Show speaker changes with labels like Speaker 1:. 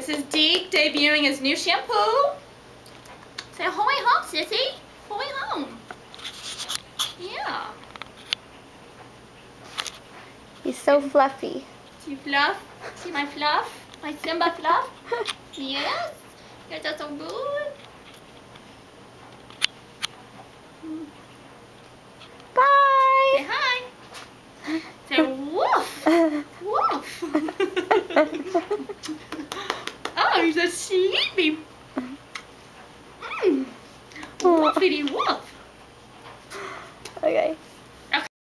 Speaker 1: This is Deke debuting his new shampoo. Say holy home, sissy. Holy home. Yeah.
Speaker 2: He's so fluffy.
Speaker 1: See fluff? See my fluff? My Simba fluff? Yes? You guys are so good.
Speaker 2: Bye!
Speaker 1: Say hi. Say woof. Woof. Oh, he's a sleepy. Woofity woof.